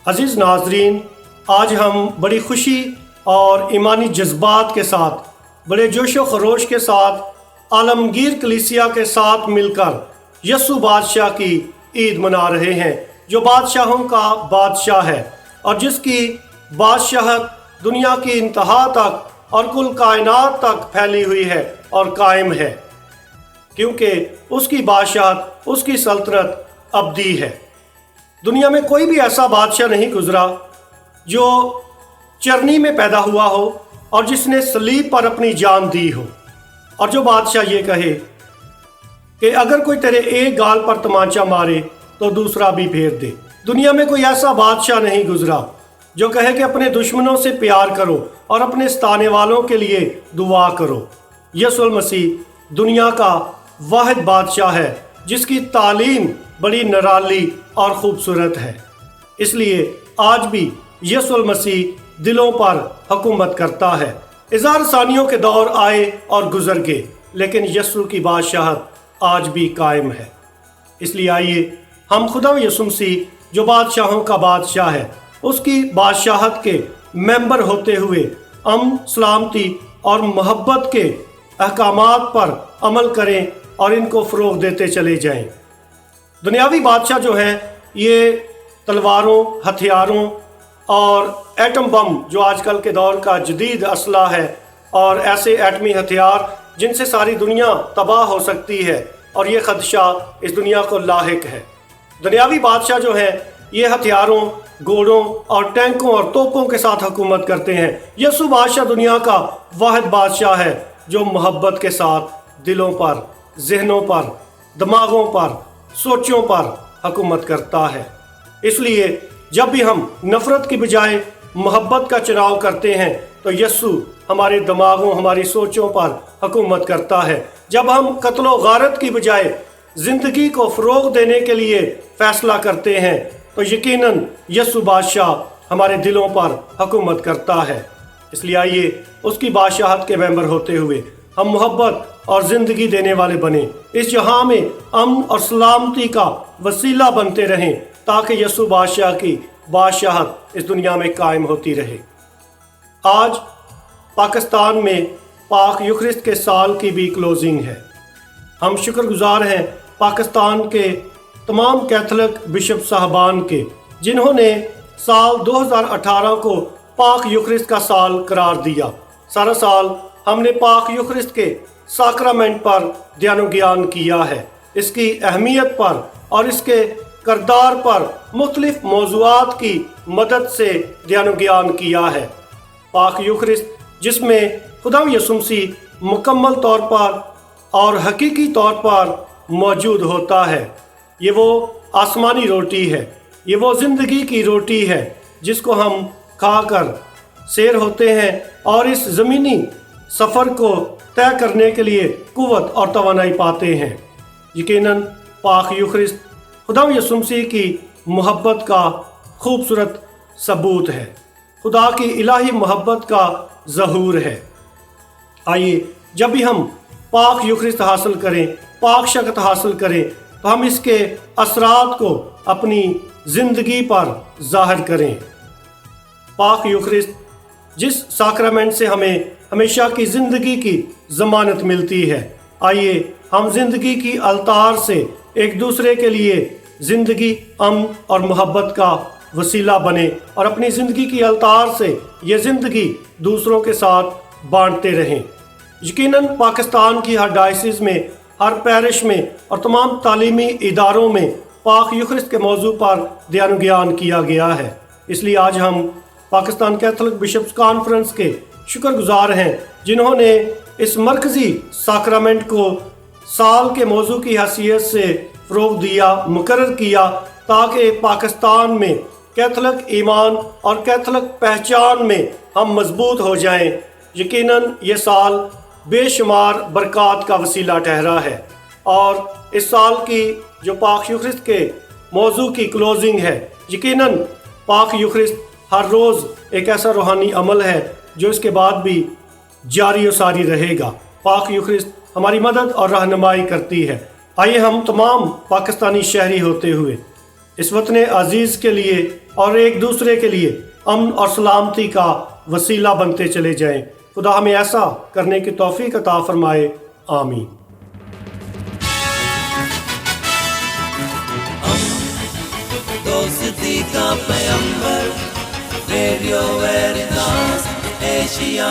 عزیز ناظرین، آج ہم بڑی خوشی اور ایمانی جذبات کے ساتھ، بڑے جوش و خروش کے ساتھ عالمگیر کلیسیا کے ساتھ مل کر یسوع بادشاہ کی عید منا رہے ہیں، جو بادشاہوں کا بادشاہ ہے اور جس کی بادشاہت دنیا کی انتہا تک اور کل کائنات تک پھیلی ہوئی ہے اور قائم ہے، کیونکہ اس کی بادشاہت، اس کی سلطنت ابدی ہے۔ دنیا میں کوئی بھی ایسا بادشاہ نہیں گزرا جو چرنی میں پیدا ہوا ہو اور جس نے صلیب پر اپنی جان دی ہو، اور جو بادشاہ یہ کہے کہ اگر کوئی تیرے ایک گال پر تمانچہ مارے تو دوسرا بھی پھیر دے۔ دنیا میں کوئی ایسا بادشاہ نہیں گزرا جو کہے کہ اپنے دشمنوں سے پیار کرو اور اپنے ستانے والوں کے لیے دعا کرو۔ یسوع المسیح دنیا کا واحد بادشاہ ہے جس کی تعلیم بڑی نرالی اور خوبصورت ہے۔ اس لیے آج بھی یسوع المسیح دلوں پر حکومت کرتا ہے۔ اظہار ثانیوں کے دور آئے اور گزر گئے، لیکن یسوع کی بادشاہت آج بھی قائم ہے۔ اس لیے آئیے ہم خدا یسوع مسیح جو بادشاہوں کا بادشاہ ہے، اس کی بادشاہت کے ممبر ہوتے ہوئے امن، سلامتی اور محبت کے احکامات پر عمل کریں اور ان کو فروغ دیتے چلے جائیں۔ دنیاوی بادشاہ جو ہیں یہ تلواروں، ہتھیاروں اور ایٹم بم جو آج کل کے دور کا جدید اسلحہ ہے، اور ایسے ایٹمی ہتھیار جن سے ساری دنیا تباہ ہو سکتی ہے، اور یہ خدشہ اس دنیا کو لاحق ہے۔ دنیاوی بادشاہ جو ہیں یہ ہتھیاروں، گھوڑوں اور ٹینکوں اور توپوں کے ساتھ حکومت کرتے ہیں۔ یسوع بادشاہ دنیا کا واحد بادشاہ ہے جو محبت کے ساتھ دلوں پر، ذہنوں پر، دماغوں پر، سوچوں پر حکومت کرتا ہے۔ اس لیے جب بھی ہم نفرت کی بجائے محبت کا چناؤ کرتے ہیں تو یسوع ہمارے دماغوں، ہماری سوچوں پر حکومت کرتا ہے۔ جب ہم قتل و غارت کی بجائے زندگی کو فروغ دینے کے لیے فیصلہ کرتے ہیں تو یقیناً یسوع بادشاہ ہمارے دلوں پر حکومت کرتا ہے۔ اس لیے آئیے اس کی بادشاہت کے ممبر ہوتے ہوئے ہم محبت اور زندگی دینے والے بنیں، اس جہاں میں امن اور سلامتی کا وسیلہ بنتے رہیں، تاکہ یسوع بادشاہ کی بادشاہت اس دنیا میں قائم ہوتی رہے۔ آج پاکستان میں پاک یوکرسٹ کے سال کی بھی کلوزنگ ہے۔ ہم شکر گزار ہیں پاکستان کے تمام کیتھولک بشپ صاحبان کے، جنہوں نے سال 2018 کو پاک یوکرسٹ کا سال قرار دیا۔ سارا سال ہم نے پاک یوکرسٹ کے ساکرامنٹ پر دھیان و گیان کیا ہے، اس کی اہمیت پر اور اس کے کردار پر مختلف موضوعات کی مدد سے دھیان و گیان کیا ہے۔ پاک یوکرسٹ جس میں خدا یسوع مسیح مکمل طور پر اور حقیقی طور پر موجود ہوتا ہے، یہ وہ آسمانی روٹی ہے، یہ وہ زندگی کی روٹی ہے جس کو ہم کھا کر سیر ہوتے ہیں اور اس زمینی سفر کو طے کرنے کے لیے قوت اور توانائی پاتے ہیں۔ یقیناً پاک یوکرسٹ خدا یسوع مسیح کی محبت کا خوبصورت ثبوت ہے، خدا کی الہی محبت کا ظہور ہے۔ آئیے جب بھی ہم پاک یوکرسٹ حاصل کریں، پاک شکت حاصل کریں، تو ہم اس کے اثرات کو اپنی زندگی پر ظاہر کریں۔ پاک یوکرسٹ جس ساکرامنٹ سے ہمیں ہمیشہ کی زندگی کی ضمانت ملتی ہے، آئیے ہم زندگی کی التار سے ایک دوسرے کے لیے زندگی، امن اور محبت کا وسیلہ بنے اور اپنی زندگی کی التار سے یہ زندگی دوسروں کے ساتھ بانٹتے رہیں۔ یقیناً پاکستان کی ہر ڈائسس میں، ہر پیرش میں اور تمام تعلیمی اداروں میں پاک یوکرسٹ کے موضوع پر دھیان و گیان کیا گیا ہے۔ اس لیے آج ہم پاکستان کیتھولک بشپس کانفرنس کے شکر گزار ہیں، جنہوں نے اس مرکزی ساکرامنٹ کو سال کے موضوع کی حیثیت سے فروغ دیا، مقرر کیا، تاکہ پاکستان میں کیتھولک ایمان اور کیتھولک پہچان میں ہم مضبوط ہو جائیں۔ یقیناً یہ سال بے شمار برکات کا وسیلہ ٹھہرا ہے، اور اس سال کی جو پاک یوکرسٹ کے موضوع کی کلوزنگ ہے، یقیناً پاک یوکرسٹ ہر روز ایک ایسا روحانی عمل ہے جو اس کے بعد بھی جاری و ساری رہے گا۔ پاک یوکرسٹ ہماری مدد اور رہنمائی کرتی ہے۔ آئیے ہم تمام پاکستانی شہری ہوتے ہوئے اس وطن عزیز کے لیے اور ایک دوسرے کے لیے امن اور سلامتی کا وسیلہ بنتے چلے جائیں۔ خدا ہمیں ایسا کرنے کی توفیق عطا فرمائے، آمین۔ دوستی کا پیغمبر، ریڈیو ویریتاس ایشیا۔